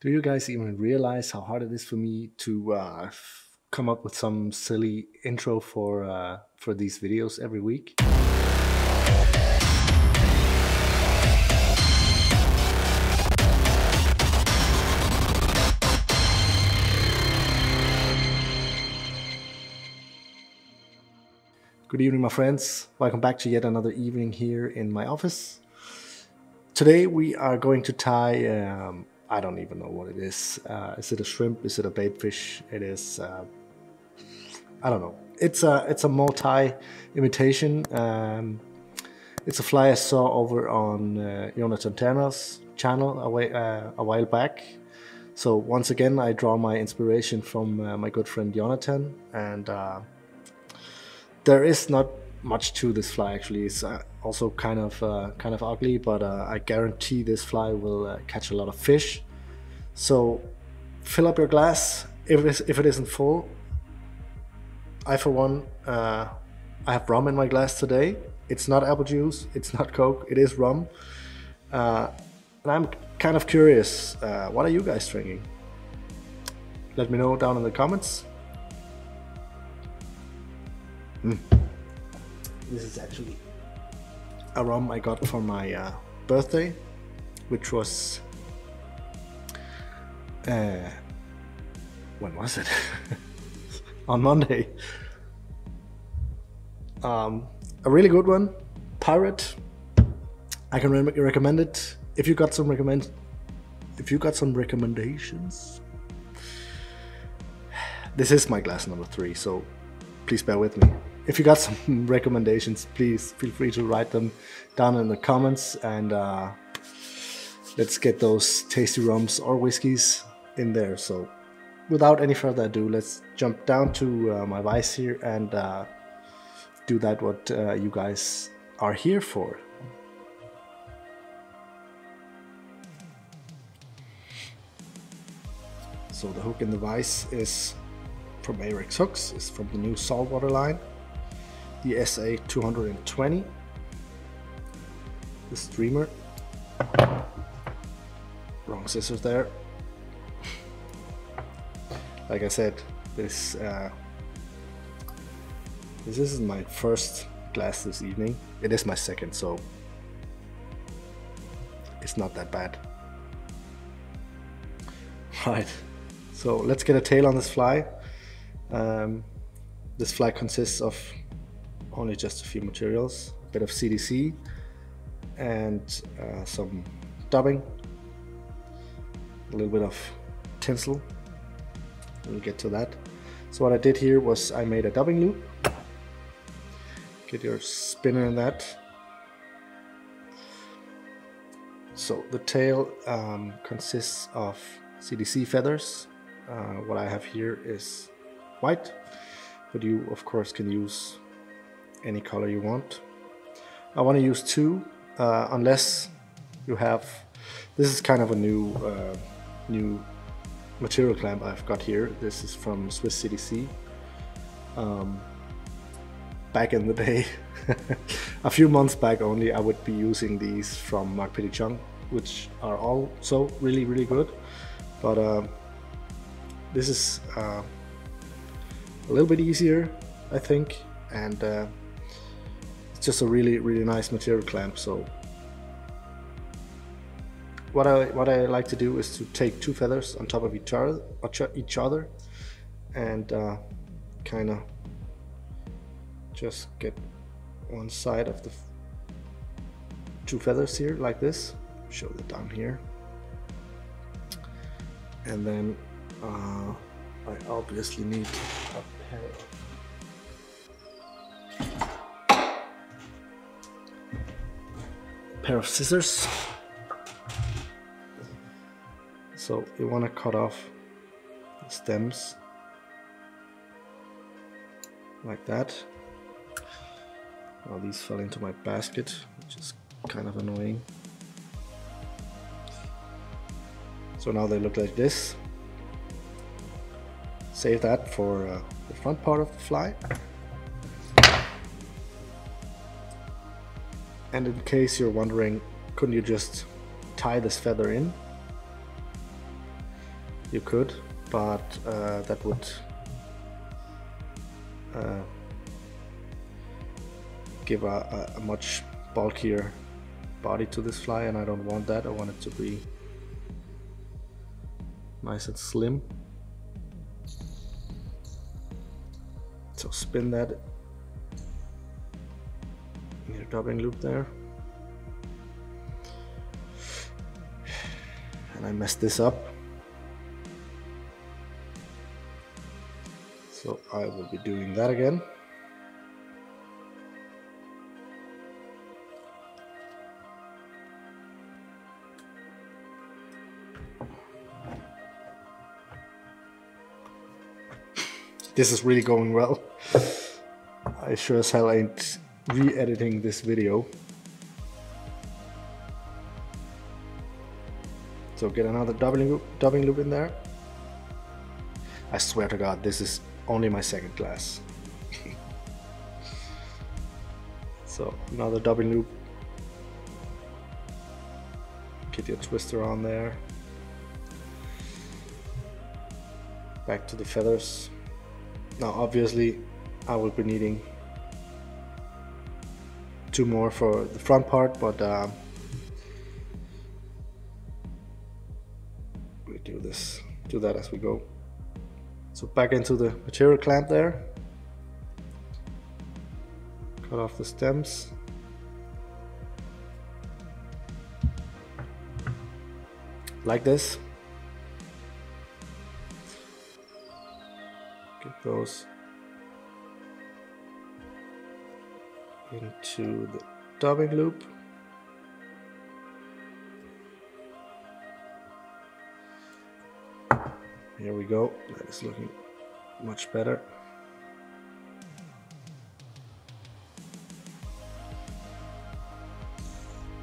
Do you guys even realize how hard it is for me to come up with some silly intro for these videos every week? Good evening, my friends. Welcome back to yet another evening here in my office. Today we are going to tie, I don't even know what it is. Is it a shrimp? Is it a bait fish? It is, I don't know. It's a multi imitation. It's a fly I saw over on Jonathan Tanner's channel a while back. So once again, I draw my inspiration from my good friend Jonathan, and there is not much to this fly actually. It's also kind of ugly, but I guarantee this fly will catch a lot of fish. So fill up your glass. If it isn't full, I for one, I have rum in my glass today. It's not apple juice, it's not Coke, it is rum. And I'm kind of curious, what are you guys drinking? Let me know down in the comments. This is actually a rum I got for my birthday, which was when was it? On Monday. A really good one, Pirate. I can recommend it. If you got some recommendations, this is my glass number 3, so please bear with me. If you got some recommendations, please feel free to write them down in the comments, and let's get those tasty rums or whiskeys in there. So without any further ado, let's jump down to my vise here and do that what you guys are here for. So the hook in the vise is from Ahrex hooks. It's from the new saltwater line, the SA 220. The streamer. Wrong scissors there. Like I said, this isn't my first glass this evening. It is my second, so it's not that bad. Right, so let's get a tail on this fly. This fly consists of only just a few materials, a bit of CDC and some dubbing, a little bit of tinsel. We'll get to that. So what I did here was I made a dubbing loop. Get your spinner in that. So the tail consists of CDC feathers. What I have here is white, but you of course can use any color you want. I want to use 2 unless you have, this is kind of a new material clamp I've got here. This is from Swiss CDC. Back in the day, a few months back only, I would be using these from Mark Petit Chung, which are also really good, but this is a little bit easier, I think, and it's just a really nice material clamp. So what I like to do is to take 2 feathers on top of each other and kind of just get one side of the 2 feathers here like this. Show that down here, and then I obviously need a pair of scissors. So you want to cut off the stems like that. Well, these fell into my basket, which is kind of annoying. So now they look like this. Save that for the front part of the fly. And in case you're wondering, couldn't you just tie this feather in? you could, but that would give a much bulkier body to this fly, and I don't want that. I want it to be nice and slim. So spin that in your doubling loop there. And I messed this up. So I will be doing that again. This is really going well. I sure as hell ain't re-editing this video. So get another doubling loop in there. I swear to God, this is only my second class. So another doubling loop. Get your twister on there. Back to the feathers. Now obviously I will be needing 2 more for the front part, but we do that as we go. So back into the material clamp there. Cut off the stems. Like this. Get those into the doubling loop. Here we go. That is looking much better.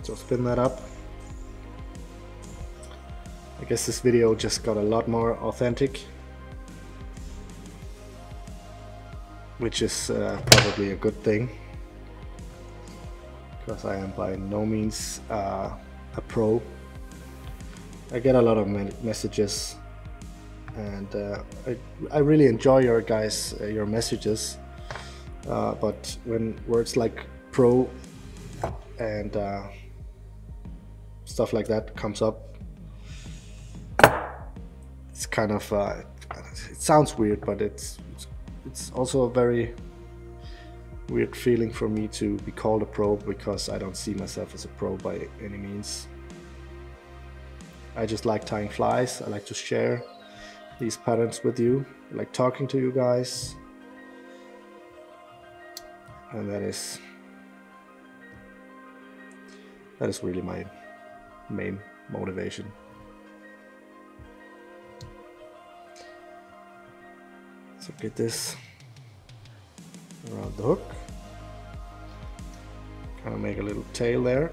So spin that up. I guess this video just got a lot more authentic, which is probably a good thing, because I am by no means a pro. I get a lot of messages, and I really enjoy your guys, your messages, but when words like pro and stuff like that comes up, it's kind of it sounds weird, but it's also a very weird feeling for me to be called a pro, because I don't see myself as a pro by any means. I just like tying flies. I like to share these patterns with you. I like talking to you guys, and that is really my main motivation. So get this around the hook, kind of make a little tail there.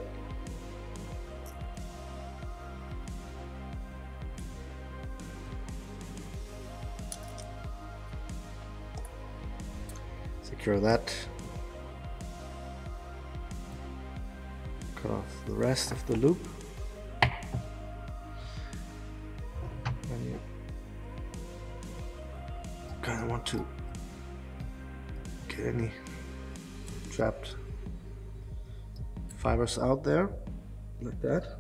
Secure that. Cut off the rest of the loop. And you kind of want to get any trapped fibers out there, like that.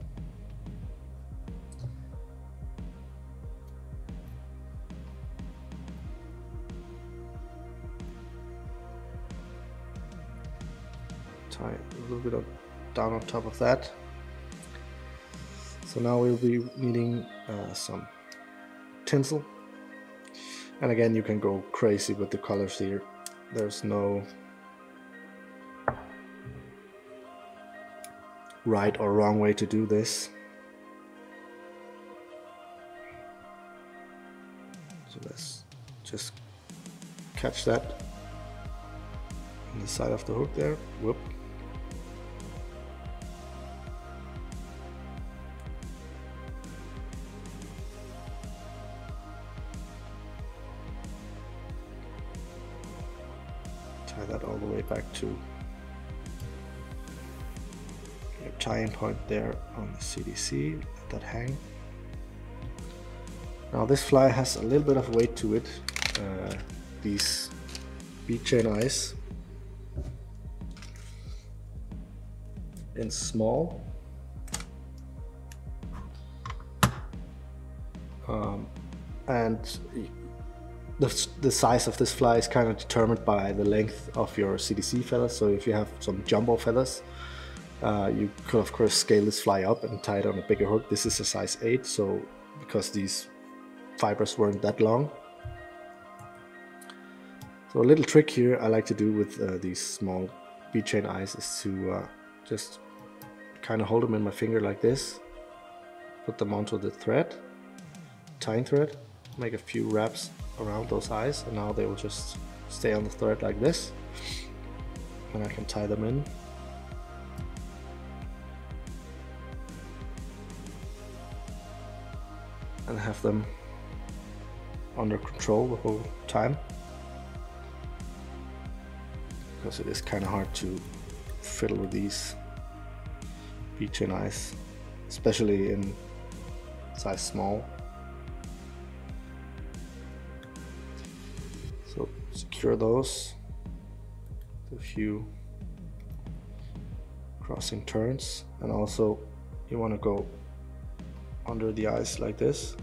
Tie a little bit of down on top of that. So now we'll be needing some tinsel, and again you can go crazy with the colors here. There's no right or wrong way to do this. So let's just catch that on the side of the hook there. Whoop. Tie that all the way back to your tying point there on the CDC. Let that hang. Now this fly has a little bit of weight to it. These bead chain eyes in small. And the size of this fly is kind of determined by the length of your CDC feathers. So if you have some jumbo feathers, you could of course scale this fly up and tie it on a bigger hook. This is a size 8, so because these fibers weren't that long. So a little trick here I like to do with these small bead chain eyes is to just kind of hold them in my finger like this, put them onto the thread, tying thread, make a few wraps around those eyes, and now they will just stay on the thread like this, and I can tie them in. And have them under control the whole time, because it is kind of hard to fiddle with these bead chain eyes, especially in size small. So secure those with a few crossing turns, and also you want to go under the eyes like this,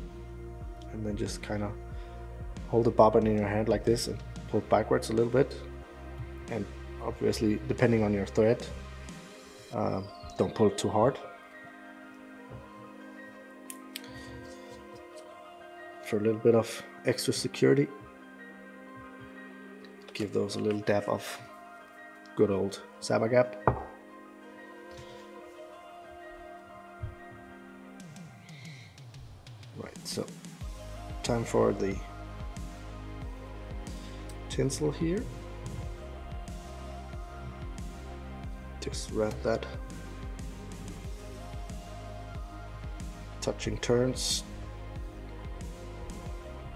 and then just kind of hold the bobbin in your hand like this and pull backwards a little bit. And obviously, depending on your thread, don't pull it too hard. For a little bit of extra security, give those a little dab of good old Sabagap. Right, so time for the tinsel here. Just wrap that, touching turns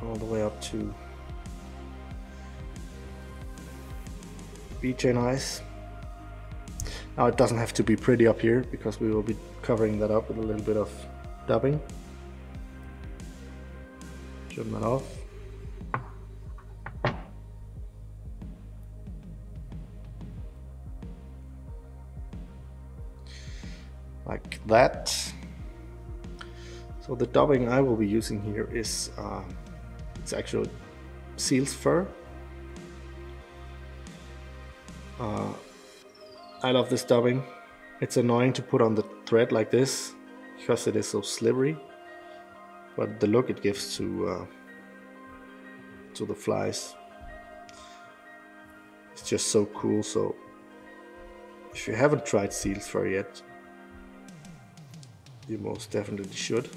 all the way up to bead chain eyes. Now it doesn't have to be pretty up here, because we will be covering that up with a little bit of dubbing. Trim that off. Like that. So the dubbing I will be using here is it's actually seal's fur. I love this dubbing. It's annoying to put on the thread like this because it is so slippery, but the look it gives to the flies, it's just so cool. So if you haven't tried seal's fur yet, you most definitely should.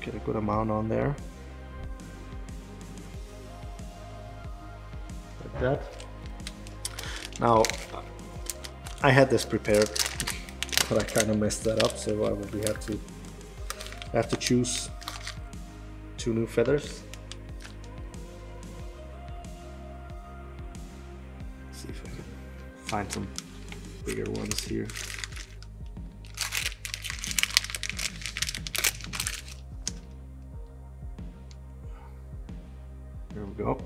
Get a good amount on there. Like that. Now, I had this prepared, but I kind of messed that up, so I will have to choose 2 new feathers. See if I can find some bigger ones here. There we go.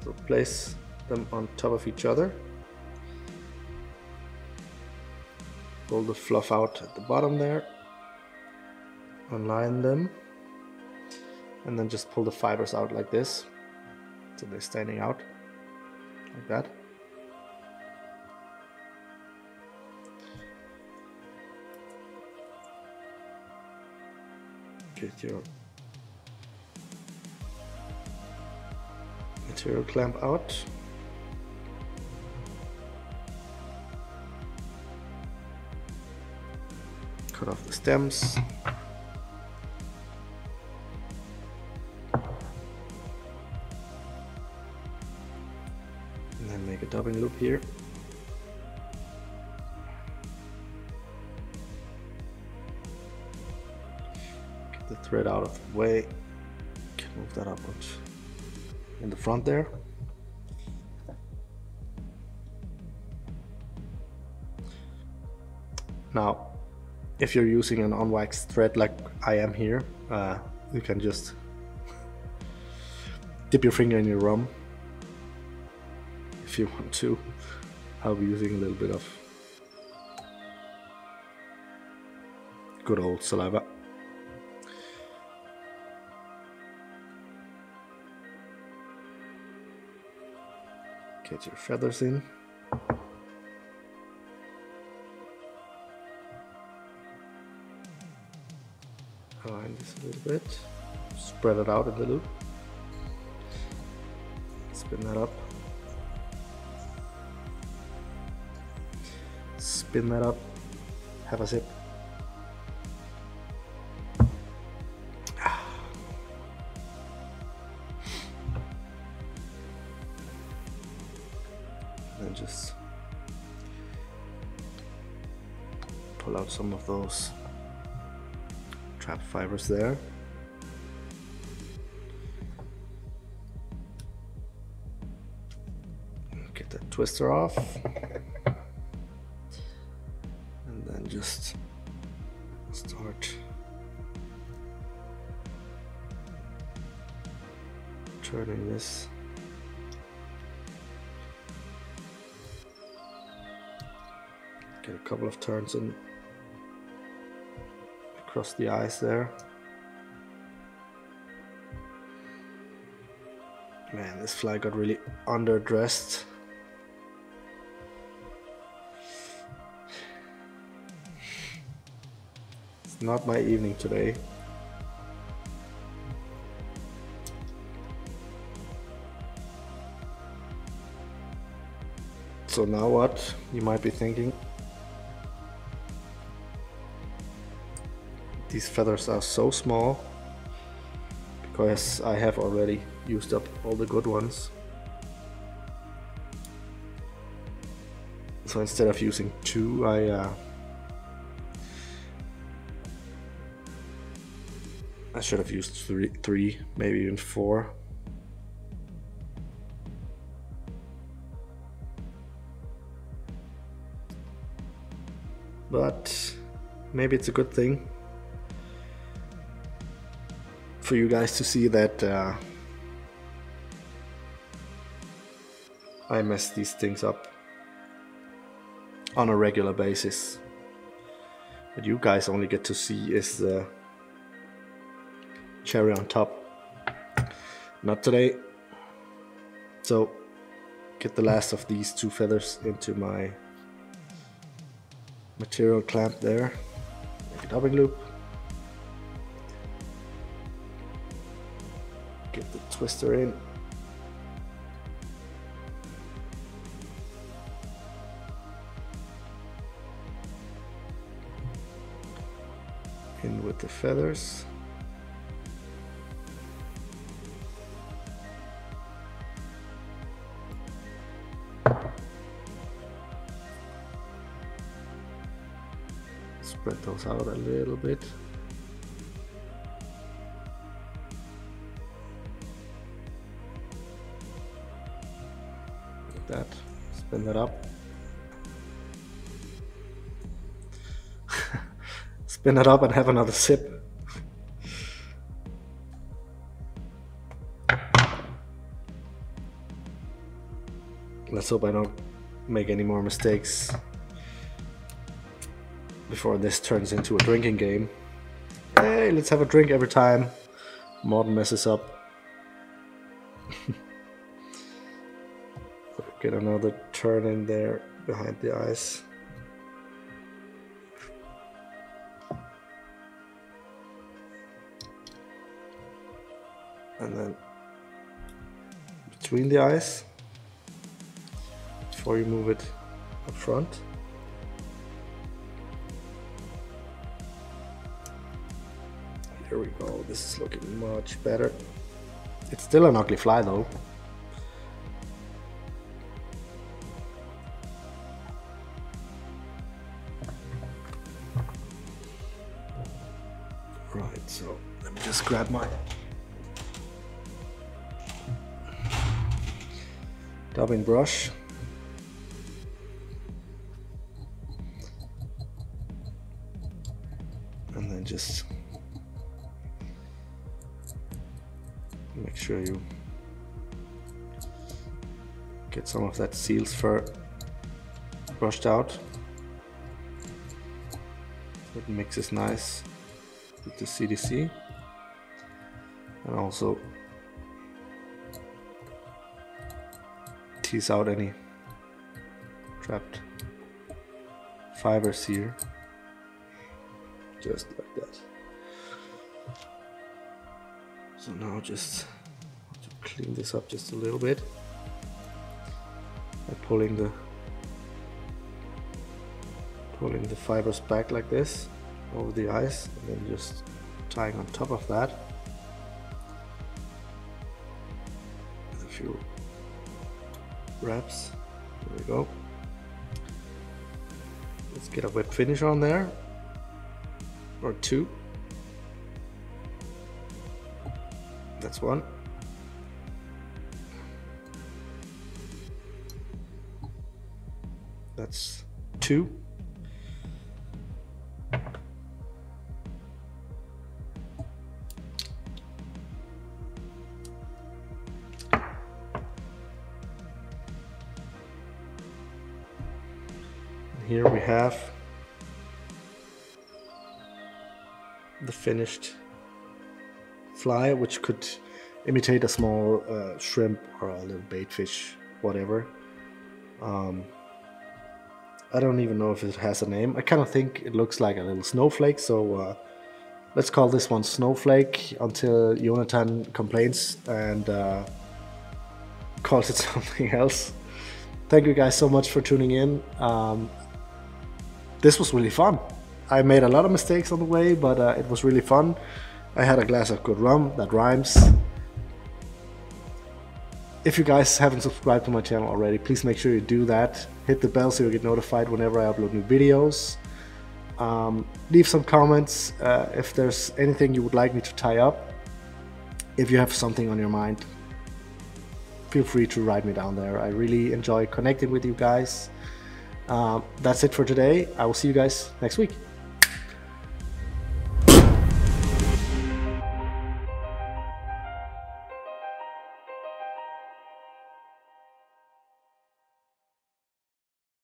So place them on top of each other. Pull the fluff out at the bottom there. Align them. And then just pull the fibers out like this, so they're standing out like that. Get your material clamp out. Cut off the stems. And then make a dubbing loop here. Get the thread out of the way. Can move that upwards in the front there. Now, if you're using an unwaxed thread like I am here, you can just dip your finger in your rum if you want to. I'll be using a little bit of good old saliva. Get your feathers in. Align this a little bit. Spread it out in the loop. Spin that up. Spin that up. Have a sip. And just pull out some of those trapped fibers there. Get that twister off. And then just start turning this. Get a couple of turns in across the eyes there. Man, this fly got really underdressed. It's not my evening today. So now what? You might be thinking. These feathers are so small because I have already used up all the good ones. So instead of using 2, I should have used three, maybe even 4. But maybe it's a good thing for you guys to see that I mess these things up on a regular basis. What you guys only get to see is the cherry on top. Not today. So get the last of these 2 feathers into my material clamp there. Make a dubbing loop. Get the twister in. In with the feathers. Spread those out a little bit. Like that. Spin that up. Spin it up and have another sip. Let's hope I don't make any more mistakes before this turns into a drinking game. Hey, let's have a drink every time Morten messes up. Get another turn in there behind the eyes. And then between the eyes before you move it up front. There we go, this is looking much better. It's still an ugly fly though. Right, so let me just grab my dubbing brush. just make sure you get some of that seal's fur brushed out so it mixes nice with the CDC, and also tease out any trapped fibers here, just like that. So now just to clean this up just a little bit by pulling the fibers back like this over the ice, and then just tying on top of that with a few wraps. There we go. Let's get a wet finish on there, or two. That's one. That's two. Here we have the finished fly, which could imitate a small shrimp or a little bait fish, whatever. I don't even know if it has a name. I kind of think it looks like a little snowflake, so let's call this one Snowflake until Jonathan complains and calls it something else. Thank you guys so much for tuning in. This was really fun. I made a lot of mistakes on the way, but it was really fun. I had a glass of good rum, that rhymes. If you guys haven't subscribed to my channel already, please make sure you do that. Hit the bell so you'll get notified whenever I upload new videos. Leave some comments if there's anything you would like me to tie up. If you have something on your mind, feel free to write me down there. I really enjoy connecting with you guys. That's it for today. I will see you guys next week.